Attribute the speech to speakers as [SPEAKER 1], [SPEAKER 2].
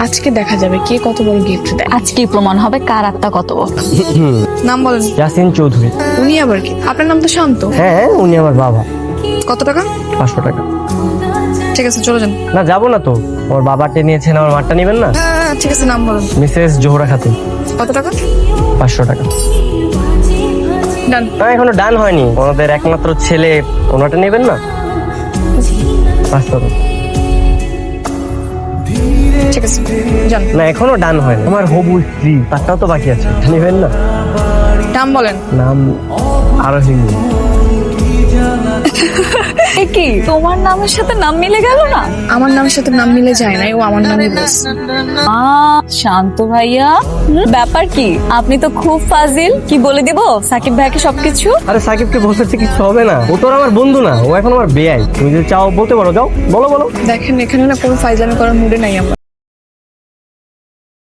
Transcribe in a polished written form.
[SPEAKER 1] আজকে দেখা যাবে কে কত বড় গিফট দেয়।
[SPEAKER 2] আজকেই প্রমাণ হবে কার আত্মা কত বড়।
[SPEAKER 1] নাম বলেন।
[SPEAKER 3] ইয়াসিন চৌধুরী।
[SPEAKER 1] উনি আবার কি? আপনার নাম তো শান্ত।
[SPEAKER 3] হ্যাঁ, উনি আমার বাবা।
[SPEAKER 1] কত টাকা?
[SPEAKER 3] 500 টাকা।
[SPEAKER 1] ঠিক আছে, চলে যান।
[SPEAKER 3] না, যাবো না তো। ওর বাবারটা নিয়েছেন, আমার মারটা নেবেন না?
[SPEAKER 1] হ্যাঁ, ঠিক আছে, নাম বলেন।
[SPEAKER 3] মিসেস জোহরা খাতুন।
[SPEAKER 1] কত টাকা?
[SPEAKER 3] 500 টাকা।
[SPEAKER 1] ডান।
[SPEAKER 3] না, এখনো ডান হয়নি। ওনাদের একমাত্র ছেলে, ওনাটা নেবেন না? 500 টাকা।
[SPEAKER 1] ঠিক আছে, যান।
[SPEAKER 3] না, এখনো ডান হয়নি। আমার হবু স্ত্রী, তারটাও তো বাকি আছে, নেবেন না?
[SPEAKER 1] নাম বলেন।
[SPEAKER 3] নাম আরোহী।
[SPEAKER 2] কি তোমার নামের সাথে নাম মিলে গেল না?
[SPEAKER 1] আমার নামের সাথে নাম মিলে যায় না, ও আমার নামই বলছে।
[SPEAKER 2] শান্ত ভাইয়া, ব্যাপার কি? আপনি তো খুব ফাজিল। কি বলে দিব সাকিব ভাইকে সবকিছু?
[SPEAKER 3] আরে সাকিবকে বলতে কিছু হবে না, ও তো আর আমার বন্ধু না, ও এখন আমার বেয়াই। তুমি যদি চাও বলতে পারো, যাও বলো বলো।
[SPEAKER 1] দেখেন, এখানে না কোনো ফাইজলামি করার মুডে নাই আমরা।